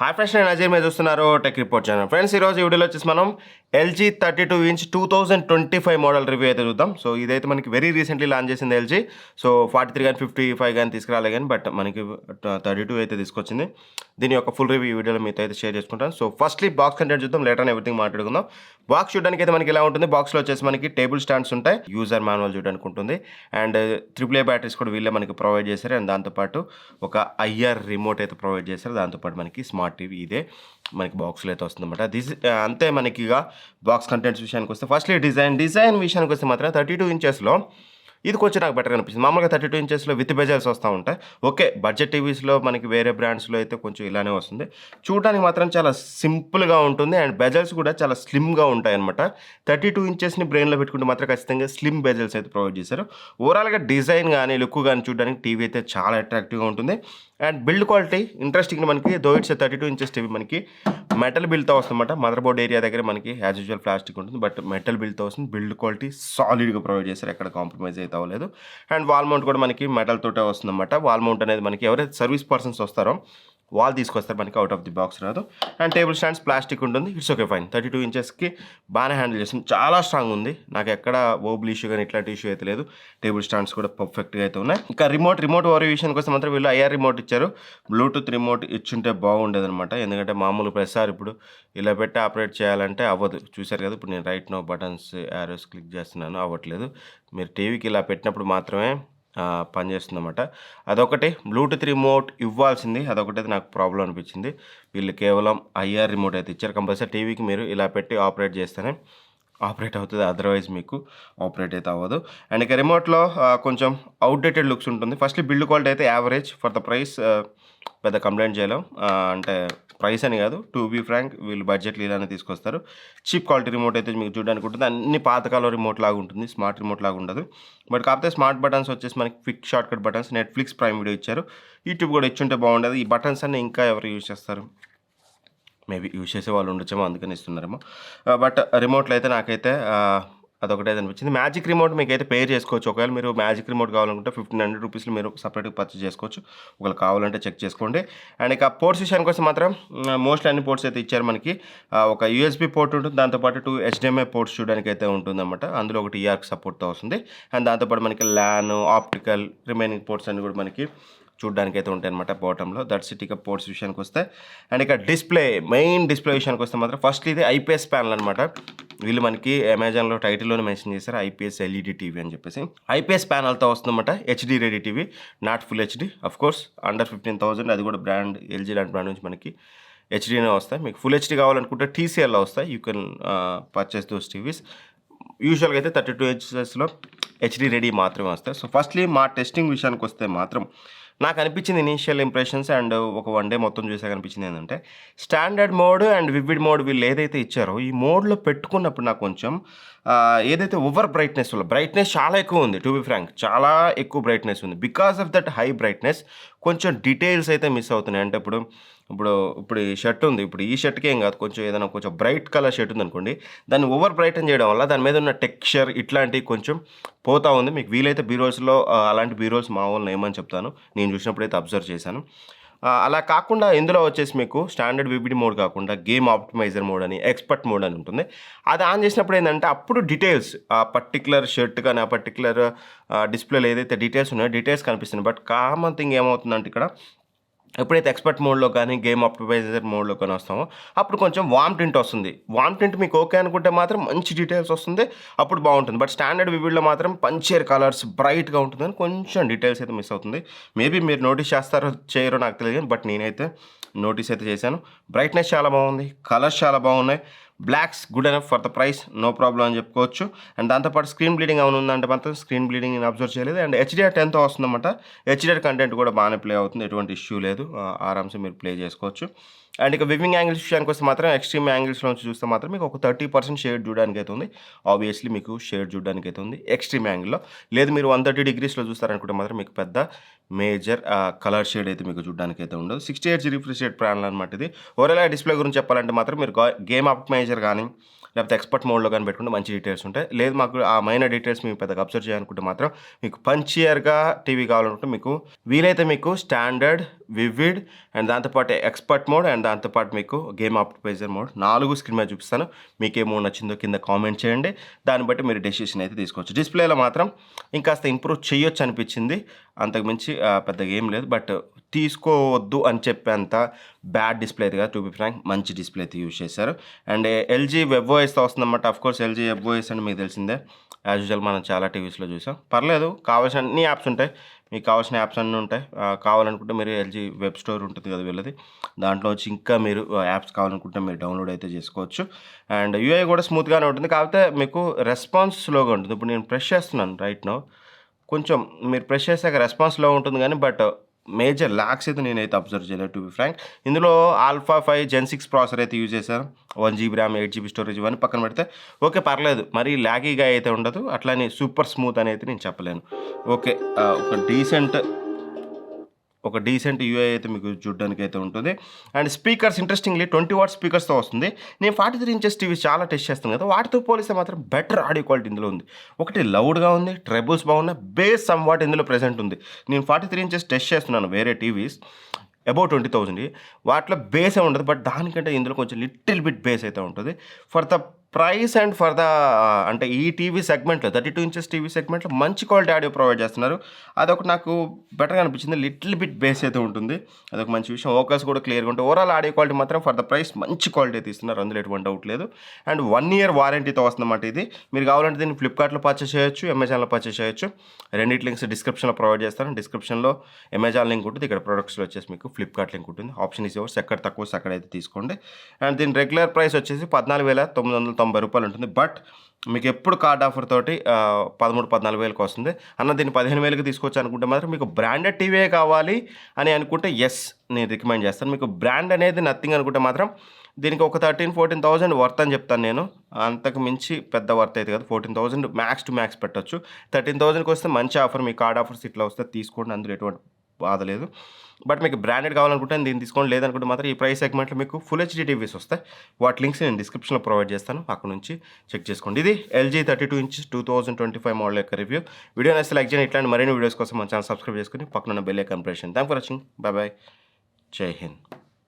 Hi friends, నేను అజయ్ మీరు చూస్తున్నారు టెక్ రిపోర్ట్ ఛానల్. ఫ్రెండ్స్, ఈరోజు ఈ వీడియోలో వచ్చేసి మనం ఎల్జీ 32" 2025 మోడల్ రివ్యూ అయితే చూద్దాం. సో ఇదైతే మనకి వెరీ రీసెంట్లీ లాంచ్ చేసింది ఎల్జీ. సో 43 కానీ 55 కానీ తీసుకురాలే కానీ బట్ మనకి 32 అయితే తీసుకొచ్చింది. దీని యొక్క ఫుల్ రివ్యూ వీడియోలో మీతో అయితే షేర్ చేసుకుంటాను. సో ఫస్ట్లీ బాక్స్ కంటెంట్ చూద్దాం, లేటర్ అని ఎవ్రీథింగ్ మాట్లాడుకుందాం. బాక్స్ చూడడానికి అయితే మనకి ఎలా ఉంటుంది, బాక్స్లో వచ్చేసి మనకి టేబుల్ స్టాండ్స్ ఉంటాయి, యూజర్ మాన్యువల్ చూడడానికి ఉంటుంది, అండ్ AAA బ్యాటరీస్ కూడా వీళ్ళే మనకి ప్రొవైడ్ చేశారు. అండ్ దాంతోపాటు ఒక ఐఆర్ రిమోట్ అయితే ప్రొవైడ్ చేశారు. దాంతోపాటు మనకి స్మార్ట్ టీవీ ఇదే మనకి బాక్స్లో అయితే వస్తుందన్నమాట. అంతే మనకి ఇక బాక్స్ కంటెంట్స్ విషయానికి వస్తే ఫస్ట్లీ డిజైన్ విషయానికి వస్తే మాత్రం 32 ఇంచెస్లో ఇది కొంచెం నాకు బెటర్ అనిపిస్తుంది. మామూలుగా 32 ఇంచెస్లో విత్ బెజల్స్ వస్తూ ఉంటాయి. ఓకే, బడ్జెట్ టీవీస్లో మనకి వేరే బ్రాండ్స్లో అయితే కొంచెం ఇలానే వస్తుంది. చూడడానికి మాత్రం చాలా సింపుల్గా ఉంటుంది అండ్ బెజల్స్ కూడా చాలా స్లిమ్గా ఉంటాయి అనమాట. 32 ఇంచెస్ని బ్రెయిన్లో పెట్టుకుంటే మాత్రం ఖచ్చితంగా స్లిమ్ బెజల్స్ అయితే ప్రొవైడ్ చేశారు. ఓవరాల్గా డిజైన్ కానీ లుక్ కానీ చూడడానికి టీవీ అయితే చాలా అట్రాక్టివ్గా ఉంటుంది. అండ్ బిల్డ్ క్వాలిటీ ఇంట్రెస్టింగ్ మనకి దో ఇట్స్ 32 ఇంచెస్ టీవీ మనకి మెటల్ బిల్డ్తో వస్తుందన్నమాట. మదర్ బోర్డ్ ఏరియా దగ్గర మనకి యాజ్ యూజువల్ ప్లాస్టిక్ ఉంటుంది, బట్ మెటల్ బిల్డ్తో వస్తుంది. బిల్డ్ క్వాలిటీ సాలిడ్గా ప్రొవైడ్ చేశారు, ఎక్కడ కాంప్రమైజ్ అయితే అవ్వలేదు. అండ్ వాల్ మౌంట్ కూడా మనకి మెటల్ తోటే వస్తుందన్నమాట. వాల్ మౌంట్ అనేది మనకి ఎవరైతే సర్వీస్ పర్సన్స్ వస్తారో వాల్ తీసుకొస్తారు, మనకి అవుట్ ఆఫ్ ది బాక్స్ రాదు. అండ్ టేబుల్ స్టాండ్స్ ప్లాస్టిక్ ఉంటుంది, ఇట్స్ ఓకే ఫైన్. 32 ఇంచెస్కి బాగానే హ్యాండిల్ చేస్తుంది, చాలా స్ట్రాంగ్ ఉంది. నాకు ఎక్కడ ఓబుల్ ఇష్యూ కానీ ఇట్లాంటి ఇష్యూ అయితే లేదు. టేబుల్ స్టాండ్స్ కూడా పర్ఫెక్ట్గా అయితే ఉన్నాయి. ఇంకా రిమోట్ ఓవర్ విషయం కోసం మాత్రం వీళ్ళు ఐఆర్ రిమోట్ ఇచ్చారు. బ్లూటూత్ రిమోట్ ఇచ్చుంటే బాగుండేది అనమాట. ఎందుకంటే మామూలు ప్రతిసారి ఇప్పుడు ఇలా పెట్టి ఆపరేట్ చేయాలంటే అవ్వదు. చూశారు కదా, ఇప్పుడు నేను right no buttons arrows click చేస్తున్నాను, అవ్వట్లేదు. మీరు టీవీకి ఇలా పెట్టినప్పుడు మాత్రమే పనిచేస్తుందన్నమాట. అదొకటి బ్లూటూత్ రిమోట్ ఇవ్వాల్సింది, అదొకటి నాకు ప్రాబ్లం అనిపించింది. వీళ్ళు కేవలం ఐఆర్ రిమోట్ అయితే ఇచ్చారు. కంపల్సరీ టీవీకి మీరు ఇలా పెట్టి ఆపరేట్ చేస్తేనే ఆపరేట్ అవుతుంది, అదర్వైజ్ మీకు ఆపరేట్ అయితే అవ్వదు. అండ్ ఇక రిమోట్లో కొంచెం అవుట్డేటెడ్ లుక్స్ ఉంటుంది. ఫస్ట్లీ బిల్డ్ క్వాలిటీ అయితే యావరేజ్ ఫర్ ద ప్రైస్, పెద్ద కంప్లైంట్ చేయలేం. అంటే ప్రైస్ అని కాదు, టు బీ ఫ్రాంక్ వీళ్ళు బడ్జెట్లు ఇలానే తీసుకొస్తారు. చీప్ క్వాలిటీ రిమోట్ అయితే మీకు చూడడానికి ఉంటుంది. అన్ని పాతకాలం రిమోట్ లాగా ఉంటుంది, స్మార్ట్ రిమోట్ లాగా ఉండదు. బట్ కాకపోతే స్మార్ట్ బటన్స్ వచ్చేసి మనకి quick short cut buttons, Netflix prime video ఇచ్చారు, యూట్యూబ్ కూడా ఇచ్చుంటే బాగుండేది. ఈ బటన్స్ అన్నీ ఇంకా ఎవరు యూజ్ చేస్తారు, మేబీ యూజ్ చేసే వాళ్ళు ఉండొచ్చేమో, అందుకని ఇస్తున్నారేమో. బట్ రిమోట్లో అయితే నాకైతే అదొకటే అనిపించింది. మ్యాజిక్ రిమోట్ మీకు అయితే పేర్ చేసుకోవచ్చు. ఒకవేళ మీరు మ్యాజిక్ రిమోట్ కావాలనుకుంటే 1500 రూపీస్లో మీరు సపరేట్గా పర్చేస్ చేసుకోవచ్చు. ఒకవేళ కావాలంటే చెక్ చేసుకోండి. అండ్ ఇక పోర్ట్స్ విషయానికి వస్తే మాత్రం మోస్ట్లీ అన్ని పోర్ట్స్ అయితే ఇచ్చారు. మనకి ఒక యూఎస్బీ పోర్ట్ ఉంటుంది, దాంతోపాటు 2 HDMI పోర్ట్స్ చూడడానికి అయితే ఉంటుందన్నమాట. అందులో ఒకటి ఈఆర్కి సపోర్ట్తో వస్తుంది. అండ్ దాంతోపాటు మనకి ల్యాన్, ఆప్టికల్, రిమైనింగ్ పోర్ట్స్ అన్ని కూడా మనకి చూడడానికి అయితే ఉంటాయి అనమాట బాటంలో. That's it. ఇక పోర్ట్స్ విషయానికి వస్తే అండ్ ఇక మెయిన్ డిస్ప్లే విషయానికి వస్తే మాత్రం ఫస్ట్ ఇది ఐపీఎస్ ప్యానల్ అనమాట. వీళ్ళు మనకి అమెజాన్లో టైటిల్లోనే మెన్షన్ చేశారు, ఐపీఎస్ ఎల్ఈడి టీవీ అని చెప్పేసి. ఐపీఎస్ ప్యానల్తో వస్తుందన్నమాట, HD ready TV, not full HD. Of course under 15,000, అది కూడా బ్రాండ్ ఎల్జీ లాంటి బ్రాండ్ నుంచి మనకి హెచ్డీనే వస్తాయి. మీకు ఫుల్ హెచ్డీ కావాలనుకుంటే టీసీఎల్లో వస్తాయి, you can purchase those TVs. యూజువల్గా అయితే 32 ఇంచెస్లో హెచ్డీ రెడీ మాత్రమే వస్తాయి. సో ఫస్ట్లీ మా టెస్టింగ్ విషయానికి వస్తే మాత్రం నాకు అనిపించింది ఇనీషియల్ ఇంప్రెషన్స్ అండ్ ఒక 1 డే మొత్తం చూసాక అనిపించింది ఏంటంటే, standard mode and vivid mode వీళ్ళు ఏదైతే ఇచ్చారో ఈ మోడ్లో పెట్టుకున్నప్పుడు నాకు కొంచెం ఏదైతే ఓవర్ బ్రైట్నెస్ చాలా ఎక్కువ ఉంది. టు బి ఫ్రాంక్ చాలా ఎక్కువ బ్రైట్నెస్ ఉంది. Because of that high brightness కొంచెం డీటెయిల్స్ అయితే మిస్ అవుతున్నాయి. అంటే ఇప్పుడు ఈ షర్ట్ ఉంది, ఇప్పుడు ఈ షర్ట్కి ఏం కాదు, కొంచెం ఏదైనా కొంచెం బ్రైట్ కలర్ షర్ట్ ఉంది అనుకోండి, దాన్ని ఓవర్ బ్రైటన్ చేయడం వల్ల దాని మీద ఉన్న టెక్స్చర్ ఇట్లాంటివి కొంచెం పోతా ఉంది. మీకు వీలైతే బీరోల్స్లో అలాంటి బీరోల్స్ మా వాళ్ళని ఏమని చెప్తాను, నేను చూసినప్పుడు అయితే అబ్జర్వ్ చేశాను. అలా కాకుండా ఇందులో వచ్చేసి మీకు స్టాండర్డ్ విబిడి మోడ్ కాకుండా గేమ్ ఆప్టిమైజర్ మోడ్ అని, ఎక్స్పర్ట్ మోడ్ అని ఉంటుంది. అది ఆన్ చేసినప్పుడు ఏంటంటే అప్పుడు డీటెయిల్స్, ఆ పర్టికులర్ షర్ట్ కానీ ఆ పర్టికులర్ డిస్ప్లేలో ఏదైతే డీటెయిల్స్ ఉన్నాయో డీటెయిల్స్ కనిపిస్తున్నాయి. బట్ కామన్ థింగ్ ఏమవుతుందంటే ఇక్కడ ఎప్పుడైతే ఎక్స్పర్ట్ మోడ్లో కానీ గేమ్ ఆప్టిమైజర్ మోడ్లో కానీ వస్తామో అప్పుడు కొంచెం వామ్ టింట్ వస్తుంది. వామ్ టింట్ మీకు ఓకే అనుకుంటే మాత్రం మంచి డీటెయిల్స్ వస్తుంది, అప్పుడు బాగుంటుంది. బట్ స్టాండర్డ్ వివిడ్లో మాత్రం పంచేర్ కలర్స్ బ్రైట్గా ఉంటుంది కానీ కొంచెం డీటెయిల్స్ అయితే మిస్ అవుతుంది. మేబీ మీరు నోటీస్ చేస్తారో చేయరో నాకు తెలియదు, బట్ నేనైతే నోటీస్ అయితే చేశాను. బ్రైట్నెస్ చాలా బాగుంది, కలర్స్ చాలా బాగున్నాయి, blacks good enough for the price, no problem అని చెప్పుకోవచ్చు. అండ్ దాంతోపాటు స్క్రీన్ బ్లీడింగ్ ఏమైనా ఉందంటే మాత్రం స్క్రీన్ బ్లీడింగ్ నేను అబ్జర్వ్ చేయలేదు. అండ్ HDR 10తో వస్తుందన్నమాట. HDR కంటెంట్ కూడా బాగానే ప్లే అవుతుంది, ఎటువంటి ఇష్యూ లేదు, ఆరామ్సే మీరు ప్లే చేసుకోవచ్చు. అండ్ ఇక వివింగ్ యాంగిల్స్ విషయానికి వస్తే మాత్రం ఎక్స్ట్రీమ్ యాంగిల్స్లో నుంచి చూస్తే మాత్రం మీకు ఒక 30% షేడ్ చూడడానికి అయితే ఉంది. ఆబ్వియస్లీ మీకు షేడ్ చూడడానికి అయితే ఉంది ఎక్స్ట్రీమ్ యాంగిల్లో. లేదు మీరు 130 డిగ్రీస్లో చూస్తారనుకుంటే మాత్రం మీకు పెద్ద మేజర్ కలర్ షేడ్ అయితే మీకు చూడడానికి అయితే ఉండదు. 68Hz రిఫ్రెష్ రేట్ ప్యానల్ అనమాట ఇది. ఓవరాల్ డిస్ప్లే గురించి చెప్పాలంటే మాత్రం మీరు గేమ్ ఆప్టిమైజర్ కానీ లేకపోతే ఎక్స్పర్ట్ మోడ్లో కానీ పెట్టుకుంటే మంచి డీటెయిల్స్ ఉంటాయి. లేదు మాకు ఆ మైనర్ డీటెయిల్స్ మీకు పెద్దగా అబ్జర్వ్ చేయాలనుకుంటే మాత్రం మీకు పంచియర్గా టీవీ కావాలనుకుంటే మీకు వీలైతే మీకు స్టాండర్డ్ వివిడ్ అండ్ దాంతోపాటు ఎక్స్పర్ట్ మోడ్ అండ్ దాంతోపాటు మీకు గేమ్ ఆప్టిమైజర్ మోడ్ 4 స్క్రీన్ మీద చూపిస్తాను. మీకు ఏ మోడ్ నచ్చిందో కింద కామెంట్ చేయండి. దాన్ని బట్టి మీరు డెసిషన్ అయితే తీసుకోవచ్చు. డిస్ప్లేలో మాత్రం ఇంకాస్త ఇంప్రూవ్ చేయొచ్చు అనిపించింది. అంతకుమించి పెద్దగా ఏం లేదు. బట్ తీసుకోవద్దు అని చెప్పేంత బ్యాడ్ డిస్ప్లే అయితే కాదు. టు బి ఫ్రాంక్ మంచి డిస్ప్లే అయితే యూజ్ చేశారు. అండ్ ఎల్జీ వెబ్ఓఎస్తో వస్తుందన్నమాట. అఫ్కోర్స్ ఎల్జీ వెబ్ఓఎస్ అంటే మీకు తెలిసిందే. యాజ్ యూజువల్ మనం చాలా టీవీస్లో చూసాం. పర్లేదు, కావాల్సిన అన్ని యాప్స్ ఉంటాయి. మీకు కావాల్సిన యాప్స్ అన్నీ ఉంటాయి. కావాలనుకుంటే మీరు ఎల్జీ వెబ్ స్టోర్ ఉంటుంది కదా వీళ్ళది, దాంట్లో వచ్చి ఇంకా మీరు యాప్స్ కావాలనుకుంటే మీరు డౌన్లోడ్ అయితే చేసుకోవచ్చు. అండ్ యూఐ కూడా స్మూత్గానే ఉంటుంది. కాకపోతే మీకు రెస్పాన్స్ స్లోగా ఉంటుంది. ఇప్పుడు నేను ప్రెస్ చేస్తున్నాను రైట్ నో, కొంచెం మీరు ప్రెస్ చేసాక రెస్పాన్స్ స్లో ఉంటుంది కానీ బట్ మేజర్ ల్యాక్స్ అయితే నేనైతే అబ్జర్వ్ చేయలేదు టు బి ఫ్రాంక్. ఇందులో ఆల్ఫా 5 Gen 6 ప్రాసెసర్ అయితే యూజ్ చేశారు. 1 GB ర్యామ్, 8 GB స్టోరేజ్ ఇవన్నీ పక్కన పెడితే ఓకే పర్లేదు. మరీ ల్యాగీగా అయితే ఉండదు, అట్లానే సూపర్ స్మూత్ అని అయితే నేను చెప్పలేను. ఓకే, ఒక డీసెంట్ యూఐ అయితే మీకు చూడడానికి అయితే ఉంటుంది. అండ్ స్పీకర్స్ ఇంట్రెస్టింగ్లీ 20 వాట్ స్పీకర్స్తో వస్తుంది. నేను 43 ఇంచెస్ టీవీ చాలా టెస్ట్ చేస్తాను కదా, వాటితో పోలిస్తే మాత్రం బెటర్ ఆడియో క్వాలిటీ ఇందులో ఉంది. ఒకటి లౌడ్గా ఉంది, ట్రెబుల్స్ బాగున్నాయి, బేస్ సమ్ వాట్ ఇందులో ప్రెజెంట్ ఉంది. నేను 43 ఇంచెస్ టెస్ట్ చేస్తున్నాను వేరే టీవీస్ అబౌట్ 20,000 వాటిలో బేసే ఉండదు. బట్ దానికంటే ఇందులో కొంచెం లిటిల్ బిట్ బేస్ అయితే ఉంటుంది. For the price and for the అంటే ఈ టీవీ సెగ్మెంట్లో 32 ఇంచెస్ టీవీ సెగ్మెంట్లో మంచి క్వాలిటీ ఆడియో ప్రొవైడ్ చేస్తున్నారు. అదొకటి నాకు బెటర్గా అనిపించింది. లిటిల్ బిట్ బేస్ అయితే ఉంటుంది, అదొక మంచి విషయం. ఓకల్స్ కూడా క్లియర్గా ఉంటాయి. ఓవరాల్ ఆడియో క్వాలిటీ మాత్రం ఫర్ ద ప్రైస్ మంచి క్వాలిటీ అయితే ఇస్తున్నారు, అందులో ఎటువంటి డౌట్ లేదు. అండ్ 1 year వారంటీతో వస్తుందన్నమాట ఇది. మీరు కావాలంటే దీన్ని ఫ్లిప్కార్ట్లో పర్చేస్ చేయొచ్చు, అమెజాన్లో పర్చేస్ చేయొచ్చు. రెండింటి లింక్స్ డిస్క్రిప్షన్లో ప్రొవైడ్ చేస్తాను. డిస్క్రిప్షన్లో అమెజాన్ లింక్ ఉంటుంది, ఇక్కడ ప్రొడక్ట్స్లో వచ్చేసి మీకు ఫ్లిప్కార్ట్ లింక్ ఉంటుంది. ఆప్షన్ ఈజ్ యువర్స్, ఎక్కడ తక్కువ అక్కడైతే తీసుకోండి. అండ్ దీని రెగ్యులర్ ప్రైస్ వచ్చేసి 14,990 రూపాయలు ఉంటుంది. బట్ మీకు ఎప్పుడు కార్డ్ ఆఫర్ తోటి 13-14 వస్తుంది. అన్న దీన్ని 15,000కి తీసుకోవచ్చు అనుకుంటే మాత్రం మీకు బ్రాండెడ్ టీవీ కావాలి అని అనుకుంటే ఎస్ నేను రికమెండ్ చేస్తాను. మీకు బ్రాండ్ అనేది నథింగ్ అనుకుంటే మాత్రం దీనికి ఒక 13,000-14,000 వర్త్ అని చెప్తాను నేను. అంతకు మించి పెద్ద వర్త్ అయితే కదా. 14,000 మ్యాక్స్ టు మ్యాక్స్ పెట్టచ్చు. 13,000కి వస్తే మంచి ఆఫర్. మీ కార్డ్ ఆఫర్స్ ఇట్లా వస్తే తీసుకోండి, అందులో ఎటువంటి బాధ లేదు. బట్ మీకు బ్రాండెడ్ కావాలనుకుంటే దీన్ని తీసుకోండి, లేదనుకుంటే మాత్రం ఈ ప్రైస్ సెగ్మెంట్లో మీకు ఫుల్ హెచ్డీ టీవీస్ వస్తాయి. వాటి లింక్స్ నేను డిస్క్రిప్షన్లో ప్రొవైడ్ చేస్తాను, అక్కడ నుంచి చెక్ చేసుకోండి. ఇది ఎల్జీ 32 ఇంచెస్ 2025 మోడల్ యొక్క రివ్యూ. వీడియో నచ్చితే లైక్ చేయండి. ఇట్లాంటి మరిన్ని వీడియోస్ కోసం మన ఛానల్ సబ్స్క్రైబ్ చేసుకుని పక్కన బెల్ ఐకాన్ ప్రెస్ చేయండి. Thanks for watching. Bye bye. జై హింద్.